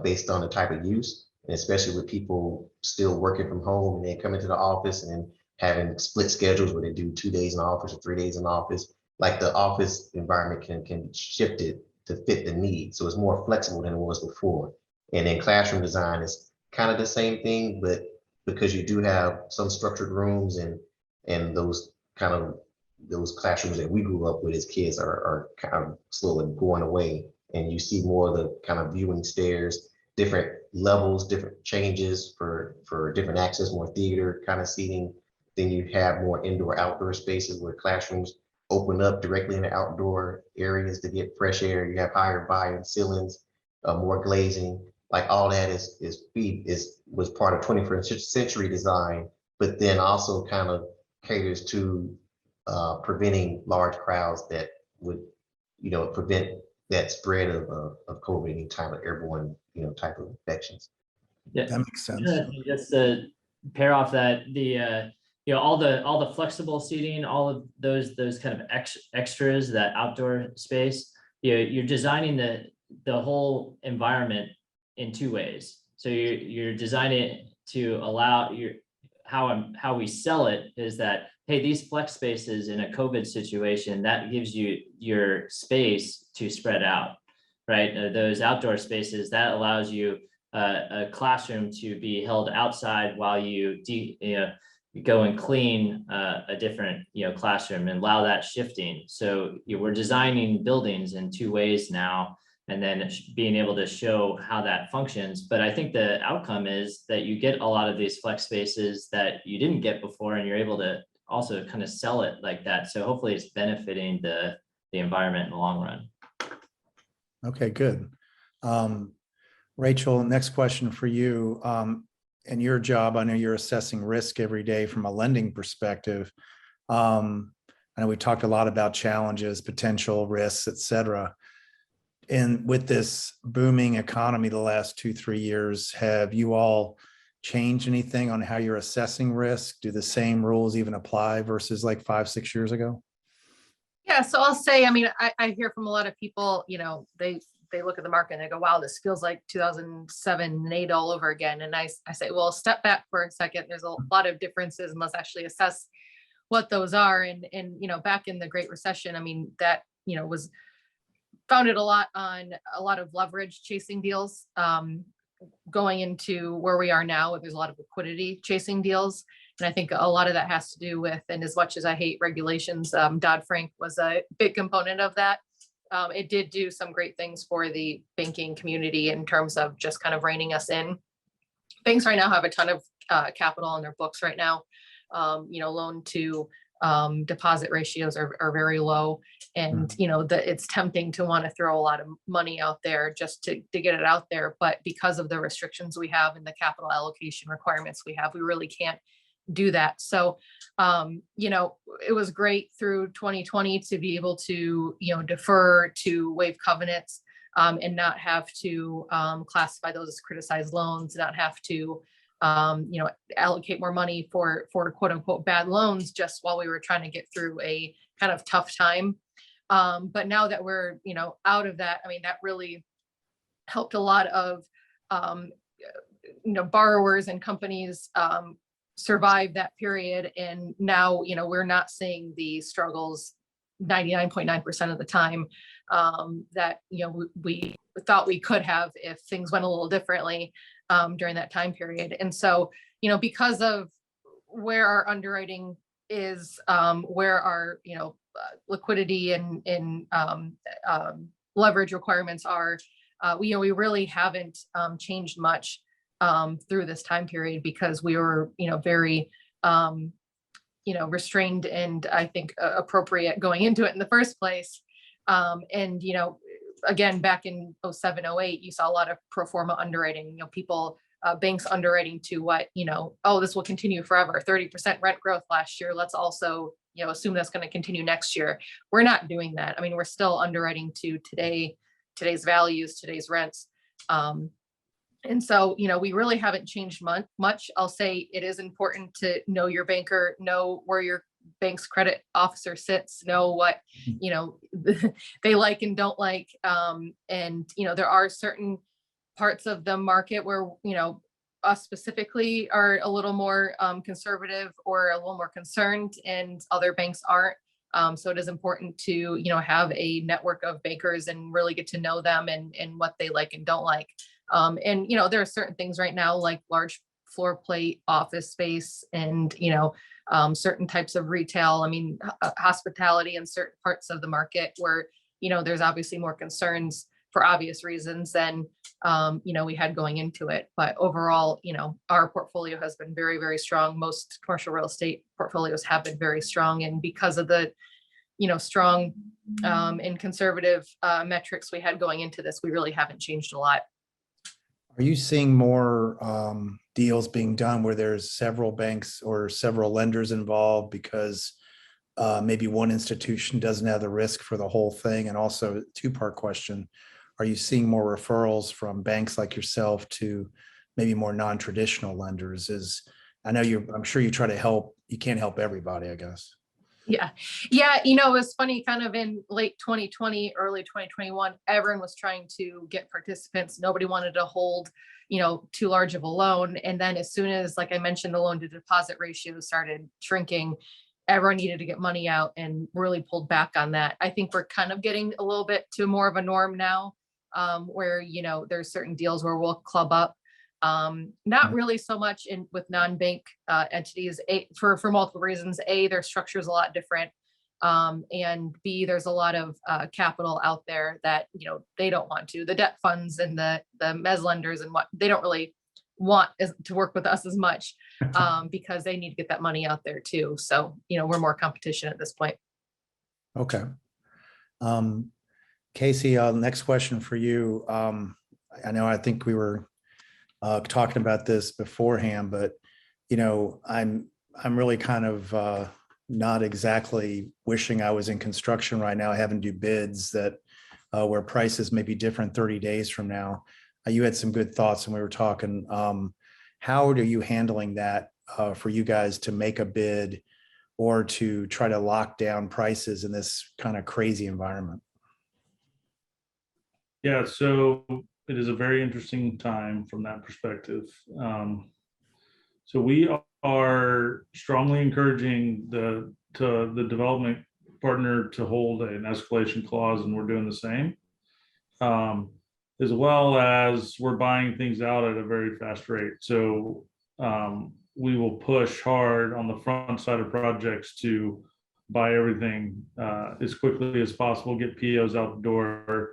based on the type of use. And especially with people still working from home and then coming to the office and having split schedules where they do 2 days in office or 3 days in office, like the office environment can be shifted to fit the need. So it's more flexible than it was before. And then classroom design is kind of the same thing, but because you do have some structured rooms and those classrooms that we grew up with as kids are kind of slowly going away. And you see more of the kind of viewing stairs, different levels, different changes for different access, more theater kind of seating. Then you have more indoor outdoor spaces where classrooms open up directly in the outdoor areas to get fresh air. You have higher volume ceilings, more glazing. Like all that was part of 21st century design, but then also kind of caters to preventing large crowds that would, prevent that spread of COVID, any type of airborne, type of infections. Yeah, That makes sense. just to pair off that, all the flexible seating, all of those kind of extras, that outdoor space, you're designing the whole environment in two ways. So you're designing it to allow how we sell it is that, hey, these flex spaces in a COVID situation, that gives you your space to spread out, right? Those outdoor spaces, that allows you a classroom to be held outside while you go and clean a different classroom and allow that shifting. So we're designing buildings in two ways now, and then being able to show how that functions. But I think the outcome is that you get a lot of these flex spaces that you didn't get before, and you're able to also kind of sell it like that. So hopefully it's benefiting the environment in the long run. Okay, good. Rachel, next question for you. In your job, I know you're assessing risk every day from a lending perspective. I know we talked a lot about challenges, potential risks, et cetera. And with this booming economy the last 2-3 years, have you all changed anything on how you're assessing risk? Do the same rules even apply versus like 5-6 years ago? Yeah, so I'll say, I hear from a lot of people, they look at the market and they go, wow, this feels like 2007 and 2008 all over again. And I say, well, step back for a second. There's a lot of differences, and let's actually assess what those are. And back in the Great Recession, that, was founded a lot on a lot of leverage chasing deals, going into where we are now, where there's a lot of liquidity chasing deals. And I think a lot of that has to do with, and as much as I hate regulations, Dodd-Frank was a big component of that. It did do some great things for the banking community in terms of just kind of reining us in. Banks right now have a ton of capital on their books right now. Loan to deposit ratios are very low, and it's tempting to want to throw a lot of money out there just to get it out there. But because of the restrictions we have and the capital allocation requirements we have, we really can't do that. So, it was great through 2020 to be able to, defer, to waive covenants, and not have to classify those as criticized loans, not have to, allocate more money for quote unquote bad loans, just while we were trying to get through a kind of tough time. But now that we're, out of that, that really helped a lot of, borrowers and companies survive that period. And now, we're not seeing the struggles 99.9% of the time that, we thought we could have if things went a little differently during that time period. And so, because of where our underwriting is, where our, liquidity and leverage requirements are, we really haven't changed much through this time period, because we were, very, restrained and I think appropriate going into it in the first place. And, again, back in 07, 08, you saw a lot of pro forma underwriting, people, banks underwriting to what, oh, this will continue forever, 30% rent growth last year. Let's also, assume that's going to continue next year. We're not doing that. We're still underwriting to today's values, today's rents. And so, we really haven't changed much. I'll say it is important to know your banker, know where your bank's credit officer sits, know what, they like and don't like. And, there are certain parts of the market where, us specifically are a little more conservative or a little more concerned, and other banks aren't. So it is important to, you know, have a network of bankers and really get to know them and what they like and don't like. And, you know, there are certain things right now like large floor plate office space and, you know, certain types of retail. I mean, hospitality in certain parts of the market where, you know, there's obviously more concerns for obvious reasons than, you know, we had going into it. But overall, you know, our portfolio has been very, very strong. Most commercial real estate portfolios have been very strong. And because of the, you know, strong and conservative metrics we had going into this, we really haven't changed a lot. Are you seeing more deals being done where there's several banks or several lenders involved because maybe one institution doesn't have the risk for the whole thing? And also, two-part question, are you seeing more referrals from banks like yourself to maybe more non-traditional lenders? I'm sure you try to help, you can't help everybody, I guess. Yeah. You know, it was funny, kind of in late 2020, early 2021, everyone was trying to get participants. Nobody wanted to hold, you know, too large of a loan. And then as soon as, like I mentioned, the loan to deposit ratio started shrinking, everyone needed to get money out and really pulled back on that. I think we're kind of getting a little bit to more of a norm now, where, you know, there's certain deals where we'll club up. Not really so much with non-bank entities, for multiple reasons. A, their structure is a lot different. And B, there's a lot of capital out there that, you know, they don't want to. The debt funds and the mezz lenders and what they don't really want to work with us as much because they need to get that money out there too. So, you know, we're more competition at this point. Okay. Casey, next question for you. I think we were talking about this beforehand, but, you know, I'm really kind of not exactly wishing I was in construction right now, having to do bids that where prices may be different 30 days from now. You had some good thoughts when we were talking. How are you handling that for you guys to make a bid or to try to lock down prices in this kind of crazy environment? Yeah, so it is a very interesting time from that perspective. So we are strongly encouraging the development partner to hold an escalation clause, and we're doing the same. As well as we're buying things out at a very fast rate. So we will push hard on the front side of projects to buy everything as quickly as possible, get POs out the door.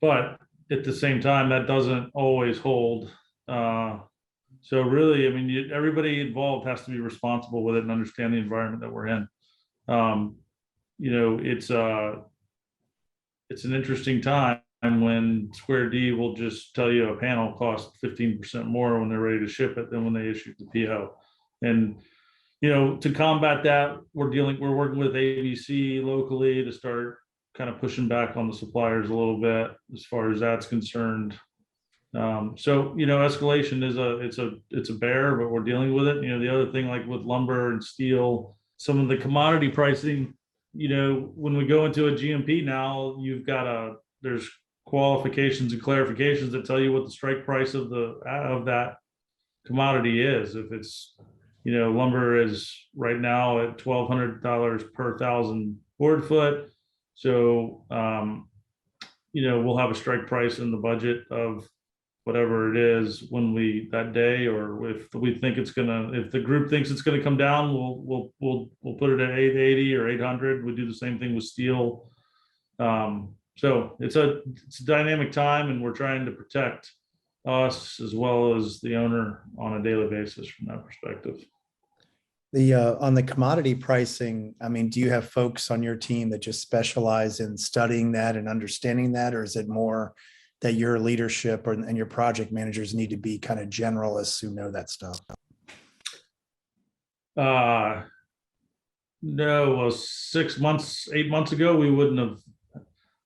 But at the same time, that doesn't always hold. So really, I mean, everybody involved has to be responsible with it and understand the environment that we're in. You know, it's an interesting time when Square D will just tell you a panel costs 15% more when they're ready to ship it than when they issued the PO. And, you know, to combat that, we're working with ABC locally to start kind of pushing back on the suppliers a little bit as far as that's concerned. So, you know, escalation it's a bear, but we're dealing with it. You know, the other thing, like with lumber and steel, some of the commodity pricing, you know, when we go into a GMP now, there's qualifications and clarifications that tell you what the strike price of that commodity is. If it's, you know, lumber is right now at $1,200 per 1,000 board foot. So, you know, we'll have a strike price in the budget of whatever it is that day, or if the group thinks it's gonna come down, we'll put it at 880 or 800. We do the same thing with steel. So it's a dynamic time, and we're trying to protect us as well as the owner on a daily basis from that perspective. On the commodity pricing, I mean, do you have folks on your team that just specialize in studying that and understanding that, or is it more that your leadership and your project managers need to be kind of generalists who know that stuff? No, well, 8 months ago, we wouldn't have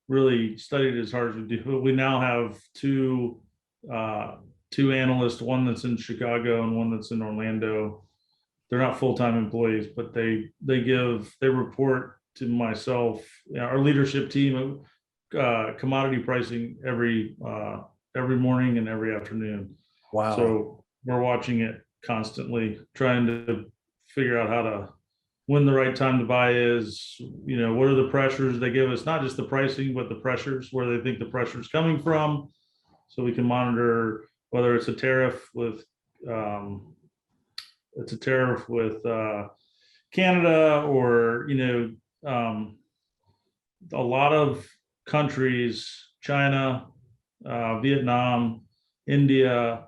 really studied as hard as we do. But we now have two analysts, one that's in Chicago and one that's in Orlando. They're not full-time employees, but they report to myself, our leadership team, commodity pricing every morning and every afternoon. Wow. So we're watching it constantly, trying to figure out how to, when the right time to buy is, what are the pressures they give us, not just the pricing, but the pressures, where they think the pressure is coming from. So we can monitor whether it's a tariff with, Canada, or, a lot of countries, China, Vietnam, India,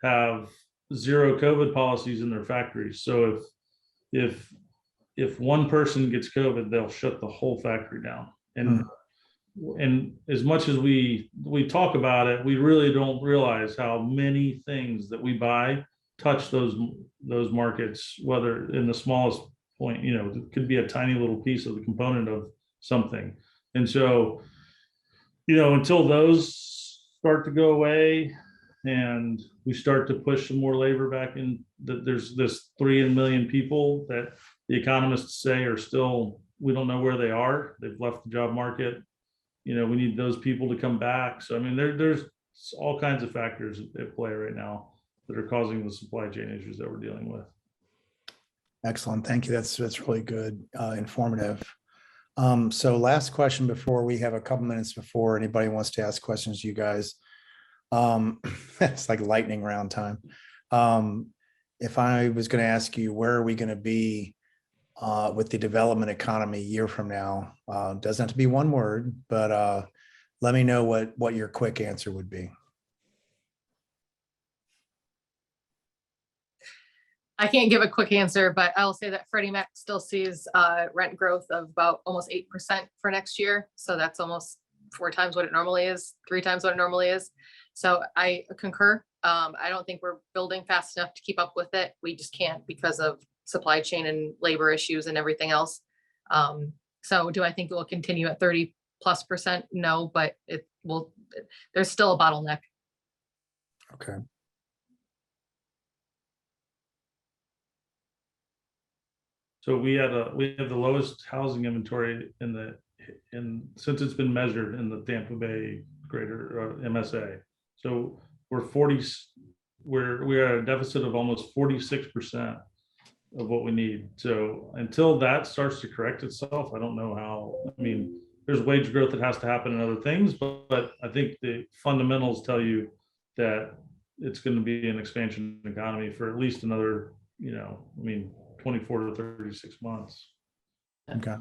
have zero COVID policies in their factories. So if one person gets COVID, they'll shut the whole factory down. And as much as we talk about it, we really don't realize how many things that we buy touch those markets, whether in the smallest point, it could be a tiny little piece of the component of something. And so, until those start to go away and we start to push some more labor back in, that there's this 3 million people that the economists say are still, we don't know where they are. They've left the job market. We need those people to come back. So, I mean, there's all kinds of factors at play right now that are causing the supply chain issues that we're dealing with. Excellent. Thank you. That's really good, informative. So last question before we have a couple minutes before anybody wants to ask questions to you guys. It's like lightning round time. If I was going to ask you, where are we going to be with the development economy a year from now? Doesn't have to be one word, but let me know what your quick answer would be. I can't give a quick answer, but I'll say that Freddie Mac still sees rent growth of about almost 8% for next year. So that's almost 4 times what it normally is, 3 times what it normally is. So I concur. I don't think we're building fast enough to keep up with it. We just can't because of supply chain and labor issues and everything else. So do I think it will continue at 30+%? No, but it will. There's still a bottleneck. Okay. So we have the lowest housing inventory since it's been measured in the Tampa Bay greater MSA. So we're at a deficit of almost 46% of what we need. So until that starts to correct itself, I don't know how. I mean, there's wage growth that has to happen and other things, but I think the fundamentals tell you that it's going to be an expansion economy for at least another, 24 to 36 months. Okay.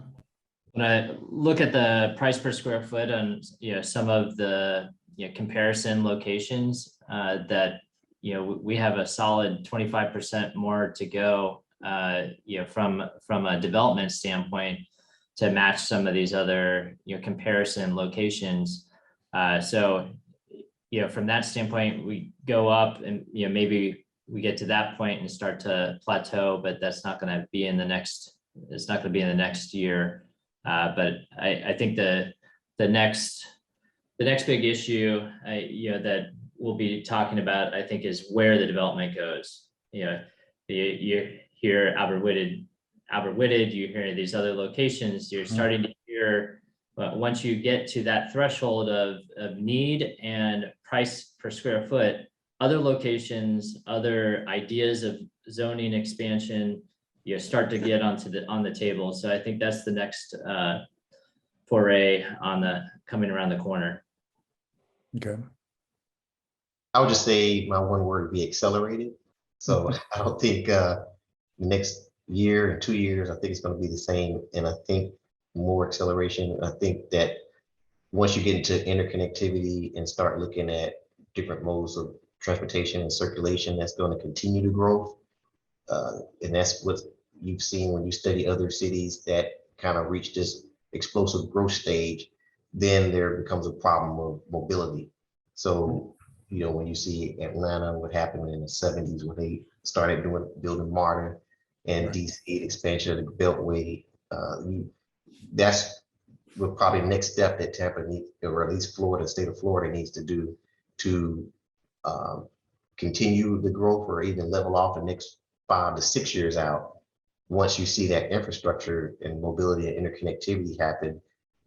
When I look at the price per square foot on some of the comparison locations that we have a solid 25% more to go from a development standpoint to match some of these other comparison locations. So from that standpoint, we go up and maybe we get to that point and start to plateau, but that's not going to be in the next. It's not going to be in the next year. But I think the next big issue that we'll be talking about, I think, is where the development goes. You hear Albert Whitted, you hear these other locations. You're starting to hear, once you get to that threshold of need and price per square foot, other locations, other ideas of zoning expansion, start to get on the table. So I think that's the next foray coming around the corner. Okay. I would just say my one word would be accelerated. So I don't think next year and 2 years, I think it's going to be the same. And I think more acceleration. I think that once you get into interconnectivity and start looking at different modes of transportation and circulation, that's going to continue to grow. And that's what you've seen when you study other cities that kind of reach this explosive growth stage. Then there becomes a problem of mobility. So, when you see Atlanta, what happened in the 70s when they started building MARTA and DC expansion of the Beltway, that's probably the next step that Tampa needs, or at least Florida, state of Florida needs to do to continue the growth or even level off the next 5 to 6 years out. Once you see that infrastructure and mobility and interconnectivity happen,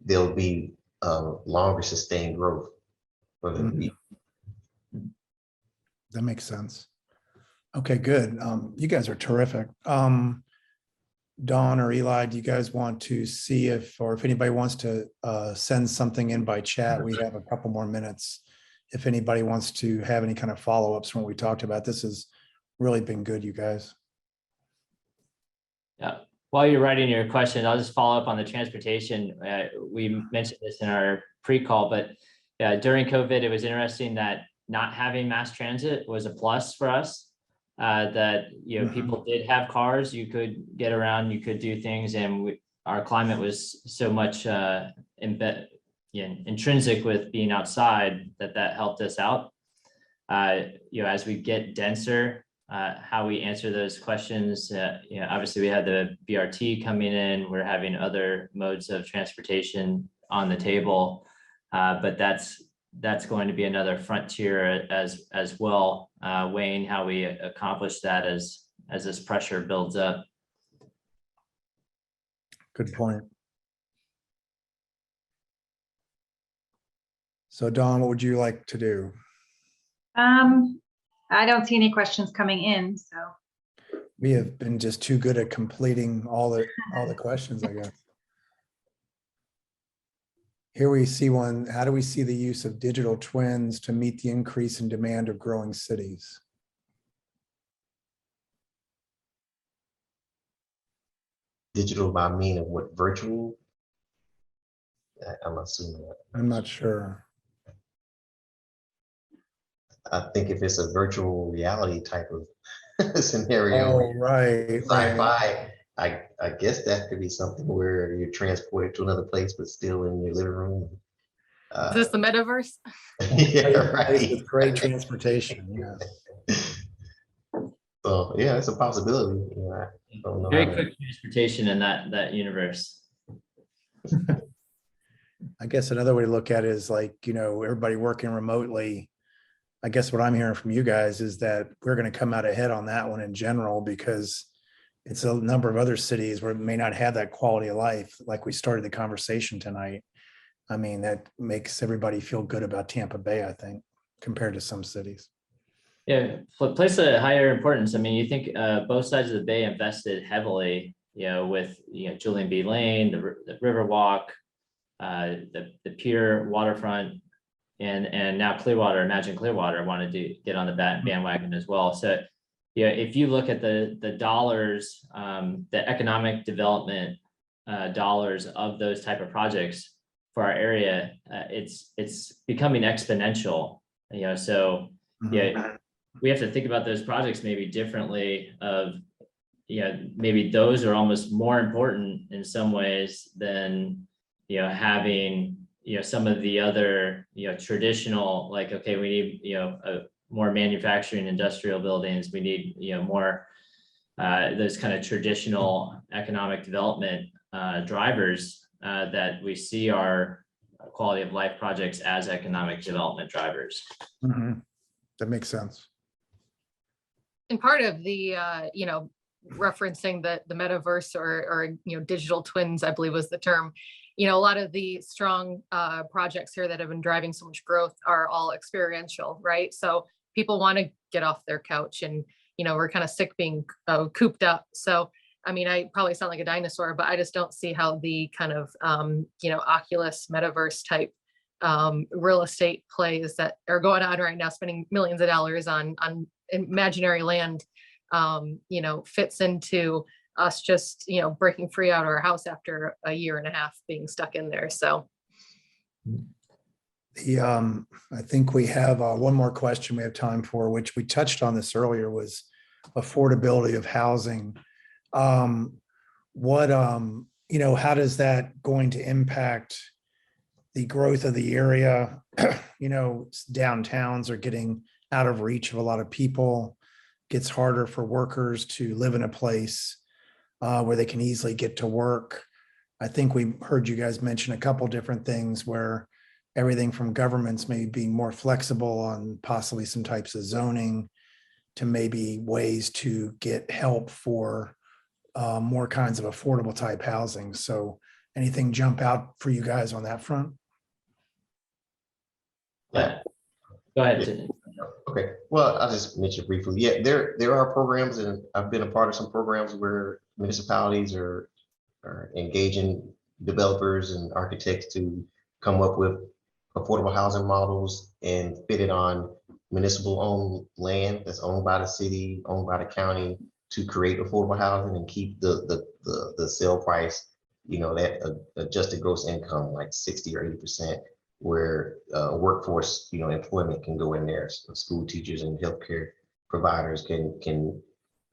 there'll be longer sustained growth for the That makes sense. Okay, good. You guys are terrific. Dawn or Eli, do you guys want to see if anybody wants to send something in by chat? We have a couple more minutes. If anybody wants to have any kind of follow-ups from what we talked about, this has really been good, you guys. Yeah. While you're writing your question, I'll just follow up on the transportation. We mentioned this in our pre-call, but during COVID, it was interesting that not having mass transit was a plus for us. That people did have cars, you could get around, you could do things, and our climate was so much intrinsic with being outside that helped us out. As we get denser, how we answer those questions. Obviously we had the BRT coming in, we're having other modes of transportation on the table, but that's going to be another frontier as well, weighing how we accomplish that as this pressure builds up. Good point. So Dawn, what would you like to do? I don't see any questions coming in, so. We have been just too good at completing all the questions, I guess. Here we see one. How do we see the use of digital twins to meet the increase in demand of growing cities? Digital by mean of what, virtual? I'm assuming. I'm not sure. I think if it's a virtual reality type of scenario, Oh, right. sci-fi, I guess that could be something where you're transported to another place, but still in your living room. Is this the metaverse? Yeah, Place with right. great transportation, yes. So yeah, it's a possibility. I don't know. Very quick transportation in that universe. I guess another way to look at it is like, everybody working remotely. I guess what I'm hearing from you guys is that we're going to come out ahead on that one in general, because it's a number of other cities where it may not have that quality of life, like we started the conversation tonight. I mean, that makes everybody feel good about Tampa Bay, I think, compared to some cities. Yeah, place a higher importance. I mean, you think both sides of the bay invested heavily, with Julian B. Lane, the Riverwalk, the Pier waterfront, and now Clearwater. Imagine Clearwater wanted to get on the bandwagon as well. So, if you look at the dollars, the economic development dollars of those type of projects for our area, it's becoming exponential. So we have to think about those projects maybe differently. Maybe those are almost more important in some ways than having some of the other traditional, like, okay, we need more manufacturing industrial buildings, we need more those kind of traditional economic development drivers that we see our quality of life projects as economic development drivers. That makes sense. And part of the, referencing the metaverse or digital twins, I believe was the term. A lot of the strong projects here that have been driving so much growth are all experiential, right? So people want to get off their couch, and we're kind of sick being cooped up. So I mean, I probably sound like a dinosaur, but I just don't see how the kind of Oculus metaverse type real estate plays that are going on right now, spending millions of dollars on imaginary land, fits into us just, breaking free out of our house after a year and a half being stuck in there. So. I think we have one more question we have time for, which we touched on this earlier, was affordability of housing. How does that going to impact the growth of the area? Downtowns are getting out of reach of a lot of people. Gets harder for workers to live in a place where they can easily get to work. I think we heard you guys mention a couple different things where everything from governments maybe being more flexible on possibly some types of zoning to maybe ways to get help for more kinds of affordable type housing. So anything jump out for you guys on that front? Yeah. Go ahead. Okay, well, I'll just mention briefly. Yeah, there are programs, and I've been a part of some programs where municipalities are engaging developers and architects to come up with affordable housing models and fit it on municipal owned land that's owned by the city, owned by the county, to create affordable housing and keep the sale price, that adjusted gross income like 60 or 80%, where workforce, employment can go in there. So school teachers and healthcare providers can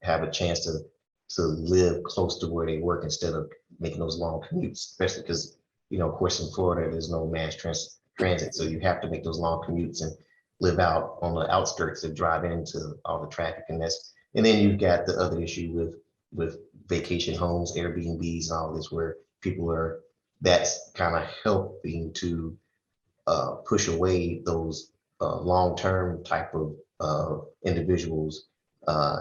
have a chance to live close to where they work instead of making those long commutes, especially because, of course, in Florida, there's no mass transit. So you have to make those long commutes and live out on the outskirts and drive into all the traffic. And then you've got the other issue with vacation homes, Airbnbs and all this, where that's kind of helping to push away those long-term type of individuals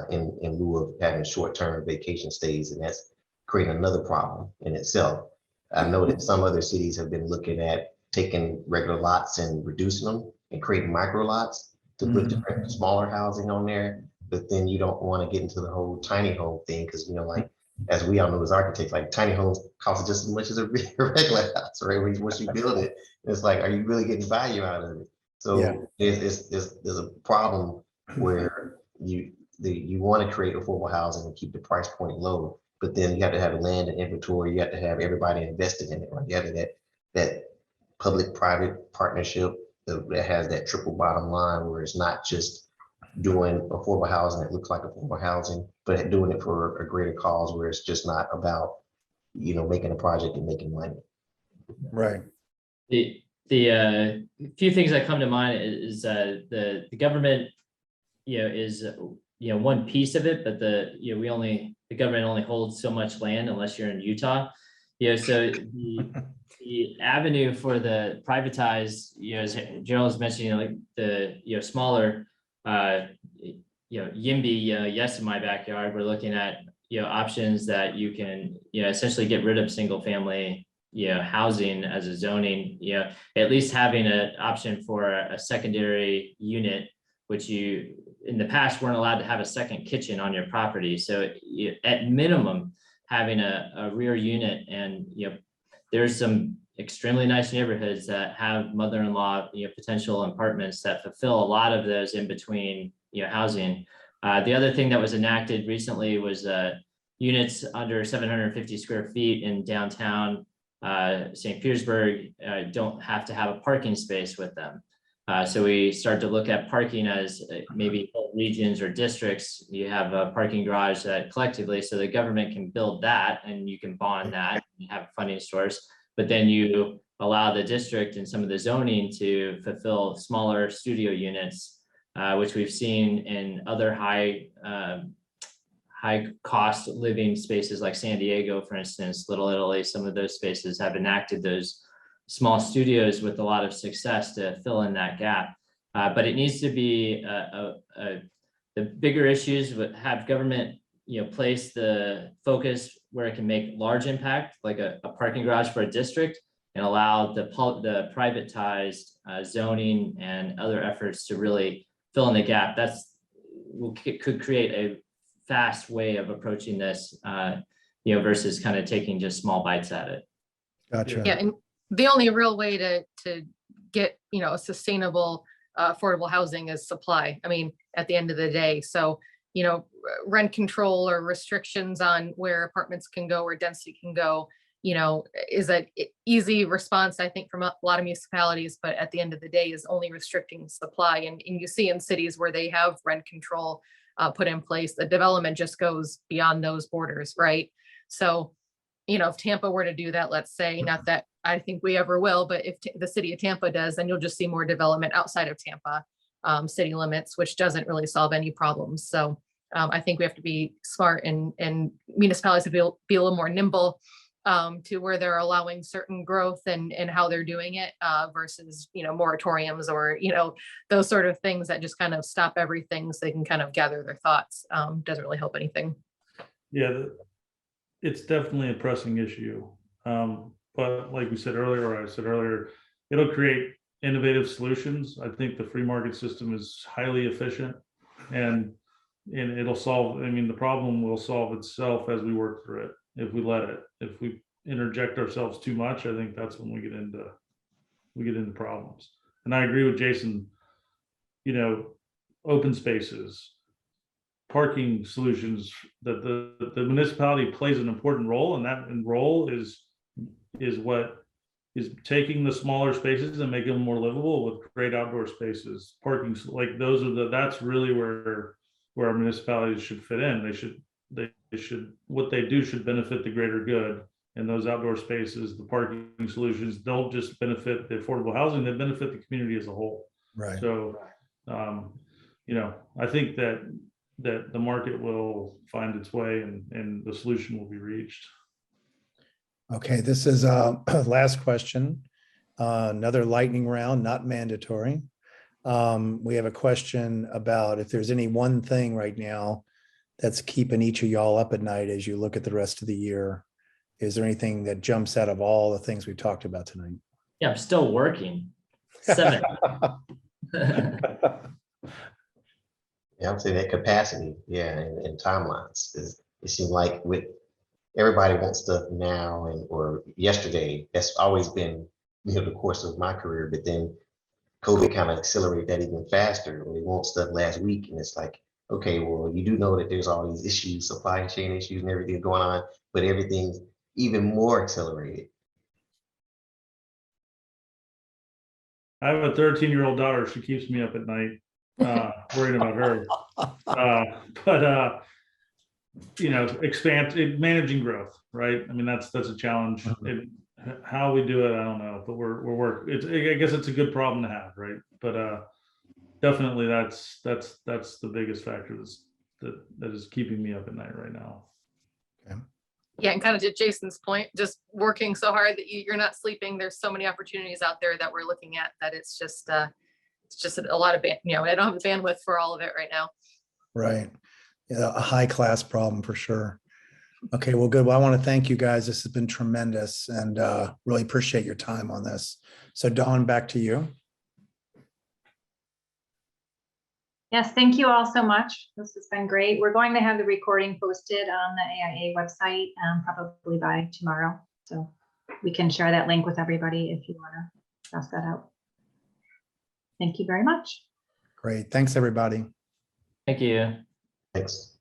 in lieu of having short-term vacation stays, and that's creating another problem in itself. I know that some other cities have been looking at taking regular lots and reducing them and creating micro lots to put different smaller housing on there, but then you don't want to get into the whole tiny home thing because, like, as we all know as architects, like tiny homes cost just as much as a regular house, right? Once you build it, it's like, are you really getting value out of it? So Yeah. there's a problem where you want to create affordable housing and keep the price point low, but then you have to have land and inventory. You have to have everybody invested in it, right? You have that public-private partnership that has that triple bottom line where it's not just doing affordable housing that looks like affordable housing, but doing it for a greater cause where it's just not about, making a project and making money. Right. The few things that come to mind is the government, is one piece of it, but the government only holds so much land unless you're in Utah. So the avenue for the privatized, as Jerel was mentioning, like the smaller YIMBY, yes, in my backyard, we're looking at options that you can essentially get rid of single family housing as a zoning, at least having an option for a secondary unit, which you in the past weren't allowed to have a second kitchen on your property. So at minimum having a rear unit, and there's some extremely nice neighborhoods that have mother-in-law potential apartments that fulfill a lot of those in between housing. The other thing that was enacted recently was units under 750 square feet in downtown St. Petersburg don't have to have a parking space with them. So we start to look at parking as maybe regions or districts. You have a parking garage that collectively, so the government can build that and you can bond that and have funding source, but then you allow the district and some of the zoning to fulfill smaller studio units, which we've seen in other high cost living spaces like San Diego, for instance, Little Italy. Some of those spaces have enacted those small studios with a lot of success to fill in that gap. But it needs to be the bigger issues would have government, place the focus where it can make large impact, like a parking garage for a district, and allow the privatized zoning and other efforts to really fill in the gap. Could create a fast way of approaching this, versus kind of taking just small bites at it. Gotcha. Yeah, and the only real way to get, a sustainable affordable housing is supply. I mean, at the end of the day, so, rent control or restrictions on where apartments can go, where density can go, is an easy response, I think, from a lot of municipalities, but at the end of the day is only restricting supply. And you see in cities where they have rent control put in place, the development just goes beyond those borders, right? So, if Tampa were to do that, let's say, not that I think we ever will, but if the city of Tampa does, then you'll just see more development outside of Tampa city limits, which doesn't really solve any problems. So I think we have to be smart and municipalities to be a little more nimble to where they're allowing certain growth and how they're doing it versus, moratoriums or, those sort of things that just kind of stop everything so they can kind of gather their thoughts. Doesn't really help anything. Yeah, it's definitely a pressing issue. But like we said earlier, it'll create innovative solutions. I think the free market system is highly efficient, and it'll solve, I mean, the problem will solve itself as we work through it. If we let it, if we interject ourselves too much, I think that's when we get into problems. And I agree with Jason, you know, open spaces, parking solutions, that the municipality plays an important role, and that role is what is taking the smaller spaces and making them more livable with great outdoor spaces. Parking, like those are that's really where our municipalities should fit in. They should what they do should benefit the greater good. And those outdoor spaces, the parking solutions don't just benefit the affordable housing, they benefit the community as a whole. Right. So, you know, I think that the market will find its way and the solution will be reached. Okay, this is last question. Another lightning round, not mandatory. We have a question about if there's any one thing right now that's keeping each of y'all up at night as you look at the rest of the year. Is there anything that jumps out of all the things we've talked about tonight? Yeah, I'm still working. 7. Yeah, I would say that capacity, yeah, and timelines is, it seems like with everybody wants stuff now or yesterday. That's always been, you know, the course of my career. But then COVID kind of accelerated that even faster. When they want stuff last week, and it's like, okay, well, you do know that there's all these issues, supply chain issues, and everything going on, but everything's even more accelerated. I have a 13-year-old daughter. She keeps me up at night, worried about her. But you know, managing growth, right? I mean, that's a challenge. How we do it, I don't know, but we're working. I guess it's a good problem to have, right? But definitely, that's the biggest factor that is keeping me up at night right now. Okay. Yeah, and kind of to Jason's point, just working so hard that you're not sleeping. There's so many opportunities out there that we're looking at that it's just a lot of, you know, I don't have the bandwidth for all of it right now. Right. Yeah, a high class problem for sure. Okay, well, good. Well, I want to thank you guys. This has been tremendous and really appreciate your time on this. So Dawn, back to you. Yes, thank you all so much. This has been great. We're going to have the recording posted on the AIA website probably by tomorrow. So we can share that link with everybody if you want to pass that out. Thank you very much. Great. Thanks, everybody. Thank you. Thanks.